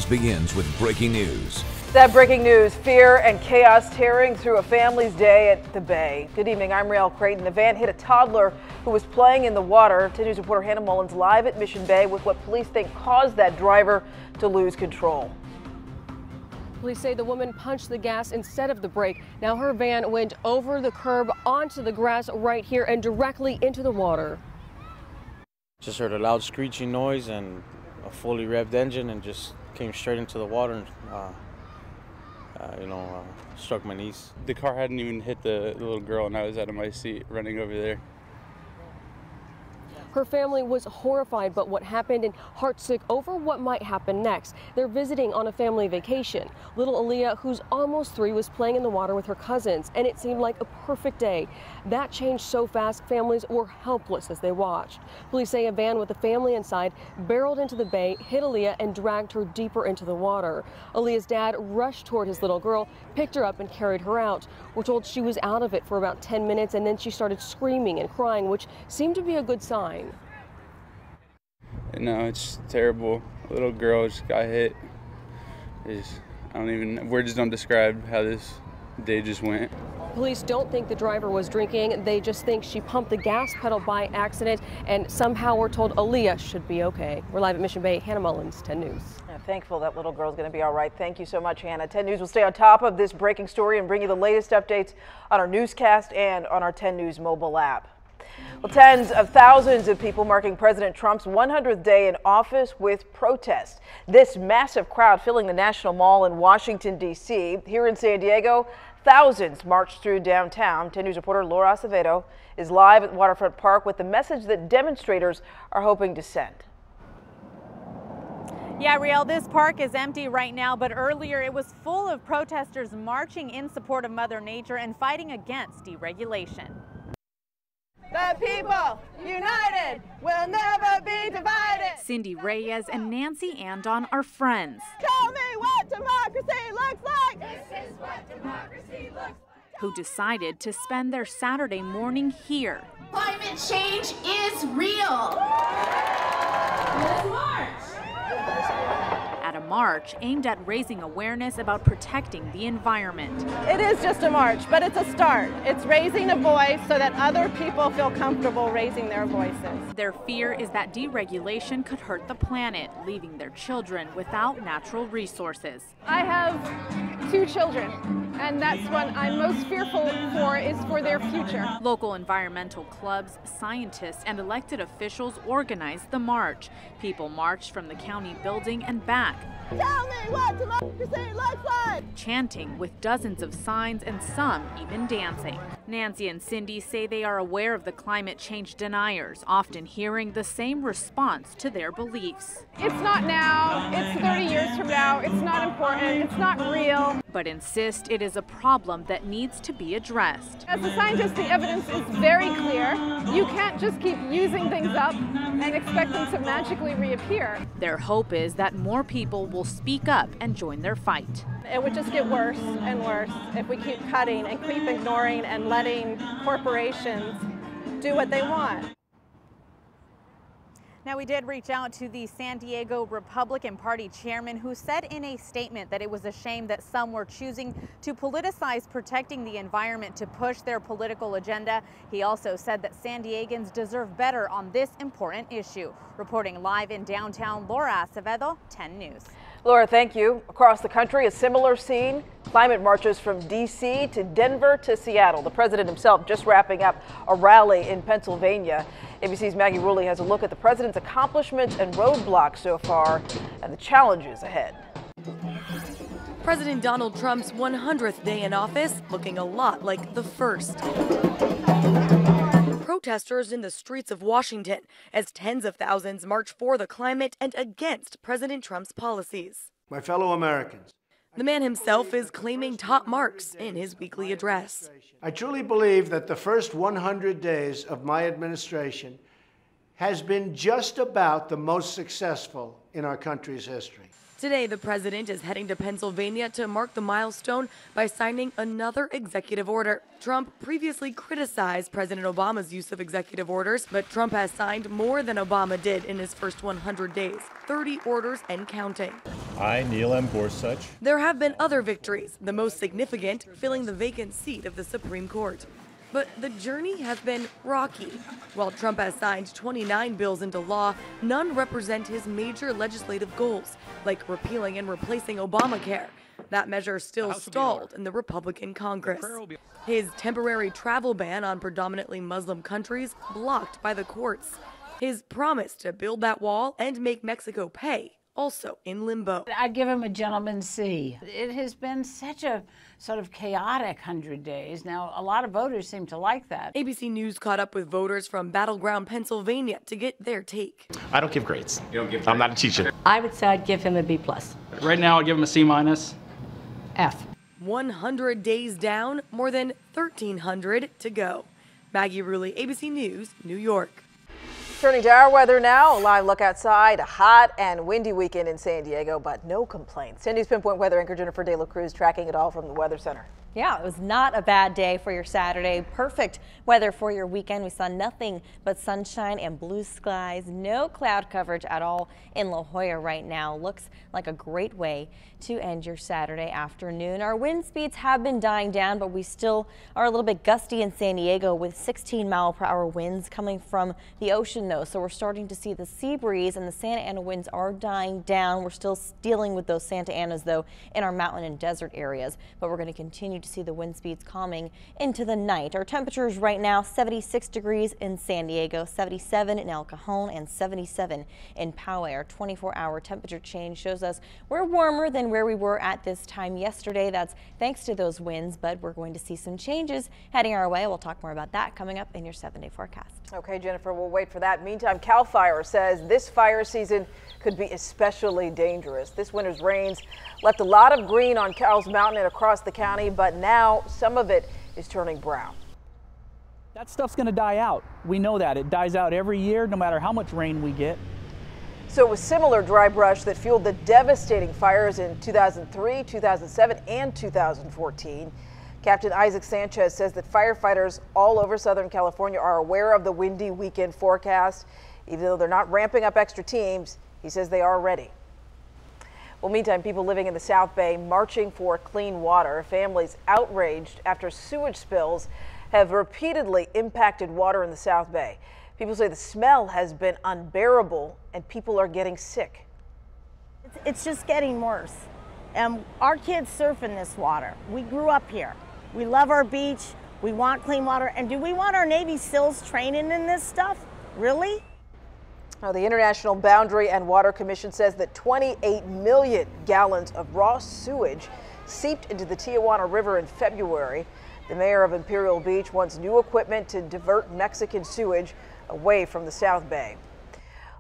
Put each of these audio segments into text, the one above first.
begins with breaking news. That breaking news, fear and chaos tearing through a family's day at the Bay. Good evening, I'm Rael Creighton. The van hit a toddler who was playing in the water. 10 News reporter Hannah Mullins live at Mission Bay with what police think caused that driver to lose control. Police say the woman punched the gas instead of the brake. Now her van went over the curb onto the grass right here and directly into the water. Just heard a loud screeching noise and a fully revved engine and just came straight into the water and struck my niece. The car hadn't even hit the little girl and I was out of my seat running over there. Her family was horrified by what happened and heartsick over what might happen next. They're visiting on a family vacation. Little Aaliyah, who's almost 3, was playing in the water with her cousins, and it seemed like a perfect day. That changed so fast, families were helpless as they watched. Police say a van with a family inside barreled into the bay, hit Aaliyah, and dragged her deeper into the water. Aaliyah's dad rushed toward his little girl, picked her up, and carried her out. We're told she was out of it for about 10 minutes, and then she started screaming and crying, which seemed to be a good sign. No, it's terrible. A little girl just got hit. Words don't describe how this day just went. Police don't think the driver was drinking. They just think she pumped the gas pedal by accident, and somehow we're told Aaliyah should be okay. We're live at Mission Bay. Hannah Mullins, 10 News. I'm thankful that little girl's going to be all right. Thank you so much, Hannah. 10 News will stay on top of this breaking story and bring you the latest updates on our newscast and on our 10 News mobile app. Well, tens of thousands of people marking President Trump's 100th day in office with protests. This massive crowd filling the National Mall in Washington, D.C. Here in San Diego, thousands marched through downtown. 10 News reporter Laura Acevedo is live at Waterfront Park with the message that demonstrators are hoping to send. Yeah, Riel, this park is empty right now, but earlier it was full of protesters marching in support of Mother Nature and fighting against deregulation. The people united will never be divided. Cindy Reyes and Nancy Andon are friends. Tell me what democracy looks like. This is what democracy looks like. Who decided to spend their Saturday morning here. Climate change is real. Let's march. At a march aimed at raising awareness about protecting the environment. It is just a march, but it's a start. It's raising a voice so that other people feel comfortable raising their voices. Their fear is that deregulation could hurt the planet, leaving their children without natural resources. I have 2 children, and that's what I'm most fearful for, is for their future. Local environmental clubs, scientists, and elected officials organized the march. People marched from the county building and back. Tell me what democracy looks like! Chanting with dozens of signs and some even dancing. Nancy and Cindy say they are aware of the climate change deniers, often hearing the same response to their beliefs. It's not now, it's 30 years from now, it's not important, it's not real. But insist it is a problem that needs to be addressed. As a scientist, the evidence is very clear. You can't just keep using things up and expect them to magically reappear. Their hope is that more people will speak up and join their fight. It would just get worse and worse if we keep cutting and keep ignoring and letting corporations do what they want. Now, we did reach out to the San Diego Republican Party chairman, who said in a statement that it was a shame that some were choosing to politicize protecting the environment to push their political agenda. He also said that San Diegans deserve better on this important issue. Reporting live in downtown, Laura Acevedo, 10 News. Laura, thank you. Across the country, a similar scene. Climate marches from D.C. to Denver to Seattle. The president himself just wrapping up a rally in Pennsylvania. ABC's Maggie Rulli has a look at the president's accomplishments and roadblocks so far and the challenges ahead. President Donald Trump's 100th day in office looking a lot like the first. Protesters in the streets of Washington as tens of thousands march for the climate and against President Trump's policies. My fellow Americans, the man himself is claiming top marks in his weekly address. I truly believe that the first 100 days of my administration has been just about the most successful in our country's history. Today, the president is heading to Pennsylvania to mark the milestone by signing another executive order. Trump previously criticized President Obama's use of executive orders, but Trump has signed more than Obama did in his first 100 days, 30 orders and counting. I, Neil M. Gorsuch. There have been other victories, the most significant filling the vacant seat of the Supreme Court. But the journey has been rocky. While Trump has signed 29 bills into law, none represent his major legislative goals, like repealing and replacing Obamacare. That measure still stalled in the Republican Congress. His temporary travel ban on predominantly Muslim countries blocked by the courts. His promise to build that wall and make Mexico pay, also in limbo. I'd give him a gentleman's C. It has been such a sort of chaotic 100 days. Now, a lot of voters seem to like that. ABC News caught up with voters from battleground Pennsylvania to get their take. I don't give grades. You don't give grades? I'm not a teacher. I would say I'd give him a B+. Right now, I'd give him a C-. F. 100 days down, more than 1,300 to go. Maggie Rulli, ABC News, New York. Turning to our weather now, a live look outside, a hot and windy weekend in San Diego, but no complaints. 10 News Pinpoint weather anchor Jennifer De La Cruz tracking it all from the Weather Center. Yeah, it was not a bad day for your Saturday. Perfect weather for your weekend. We saw nothing but sunshine and blue skies. No cloud coverage at all in La Jolla right now. Looks like a great way to end your Saturday afternoon. Our wind speeds have been dying down, but we still are a little bit gusty in San Diego with 16-mile-per-hour winds coming from the ocean, though. So we're starting to see the sea breeze, and the Santa Ana winds are dying down. We're still dealing with those Santa Anas, though, in our mountain and desert areas, but we're going to continue to see the wind speeds calming into the night. Our temperatures right now, 76 degrees in San Diego, 77 in El Cajon, and 77 in Poway. Our 24-hour temperature change shows us we're warmer than where we were at this time yesterday. That's thanks to those winds, but we're going to see some changes heading our way. We'll talk more about that coming up in your 7-day forecast. Okay, Jennifer, we'll wait for that. Meantime, CAL FIRE says this fire season could be especially dangerous. This winter's rains left a lot of green on Cowles Mountain and across the county, but now some of it is turning brown. That stuff's going to die out. We know that. It dies out every year, no matter how much rain we get. So it was similar dry brush that fueled the devastating fires in 2003, 2007, and 2014. Captain Isaac Sanchez says that firefighters all over Southern California are aware of the windy weekend forecast. Even though they're not ramping up extra teams, he says they are ready. Well, meantime, people living in the South Bay marching for clean water. Families outraged after sewage spills have repeatedly impacted water in the South Bay. People say the smell has been unbearable and people are getting sick. It's just getting worse. Our kids surf in this water. We grew up here. We love our beach. We want clean water. And do we want our Navy SEALs training in this stuff? Really? Now, the International Boundary and Water Commission says that 28 million gallons of raw sewage seeped into the Tijuana River in February. The mayor of Imperial Beach wants new equipment to divert Mexican sewage away from the South Bay.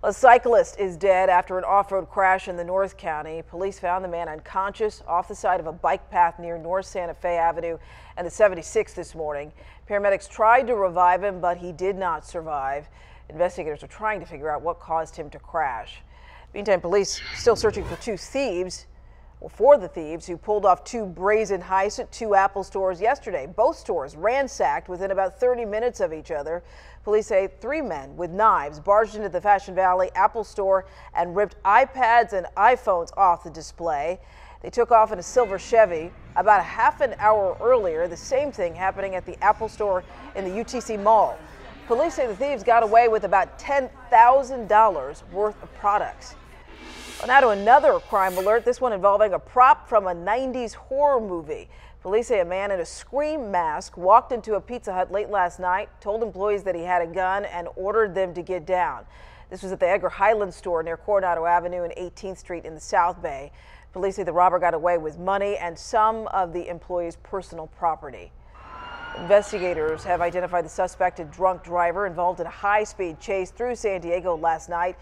A cyclist is dead after an off-road crash in the North County. Police found the man unconscious off the side of a bike path near North Santa Fe Avenue and the 76th this morning. Paramedics tried to revive him, but he did not survive. Investigators are trying to figure out what caused him to crash. Meantime, police still searching for the thieves who pulled off two brazen heists at two Apple stores yesterday. Both stores ransacked within about 30 minutes of each other. Police say 3 men with knives barged into the Fashion Valley Apple store and ripped iPads and iPhones off the display. They took off in a silver Chevy. About a half an hour earlier, the same thing happening at the Apple store in the UTC Mall. Police say the thieves got away with about $10,000 worth of products. Well, now to another crime alert, this one involving a prop from a 90s horror movie. Police say a man in a Scream mask walked into a Pizza Hut late last night, told employees that he had a gun, and ordered them to get down. This was at the Edgar Highland store near Coronado Avenue and 18th Street in the South Bay. Police say the robber got away with money and some of the employees' personal property. Investigators have identified the suspect, a drunk driver involved in a high-speed chase through San Diego last night.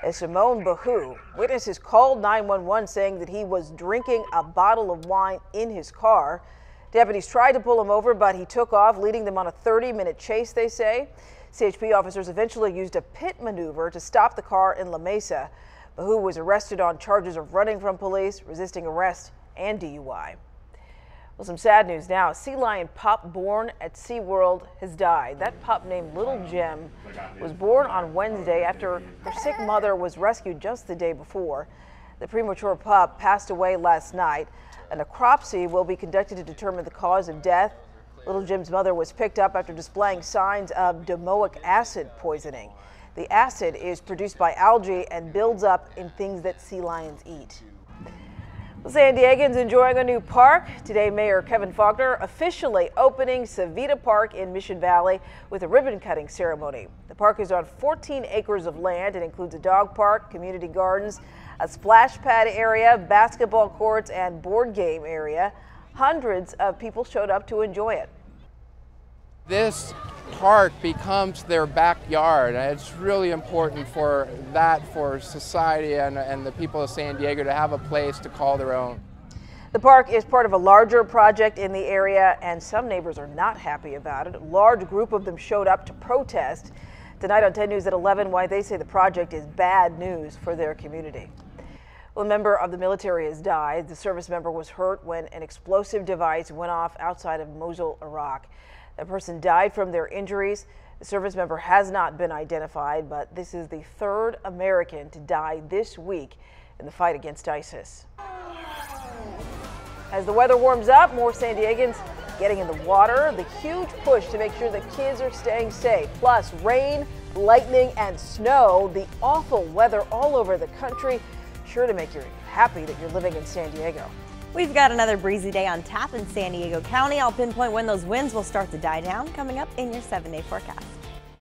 As Simone Bahu, witnesses called 911 saying that he was drinking a bottle of wine in his car. Deputies tried to pull him over, but he took off, leading them on a 30-minute chase, they say. CHP officers eventually used a pit maneuver to stop the car in La Mesa. Bahu was arrested on charges of running from police, resisting arrest, and DUI. Well, some sad news now. A sea lion pup born at SeaWorld has died. That pup, named Little Jim, was born on Wednesday after her sick mother was rescued just the day before. The premature pup passed away last night. A necropsy will be conducted to determine the cause of death. Little Jim's mother was picked up after displaying signs of domoic acid poisoning. The acid is produced by algae and builds up in things that sea lions eat. San Diegans enjoying a new park. Today, Mayor Kevin Faulconer officially opening Savita Park in Mission Valley with a ribbon-cutting ceremony. The park is on 14 acres of land. It includes a dog park, community gardens, a splash pad area, basketball courts, and board game area. Hundreds of people showed up to enjoy it. This park becomes their backyard, and it's really important for that, for society and the people of San Diego to have a place to call their own. The park is part of a larger project in the area, and some neighbors are not happy about it. A large group of them showed up to protest. Tonight on 10 News at 11, why they say the project is bad news for their community. Well, a member of the military has died. The service member was hurt when an explosive device went off outside of Mosul, Iraq. The person died from their injuries. The service member has not been identified, but this is the third American to die this week in the fight against ISIS. As the weather warms up, more San Diegans getting in the water. The huge push to make sure that kids are staying safe. Plus rain, lightning, and snow. The awful weather all over the country. Sure to make you happy that you're living in San Diego. We've got another breezy day on tap in San Diego County. I'll pinpoint when those winds will start to die down coming up in your 7-day forecast.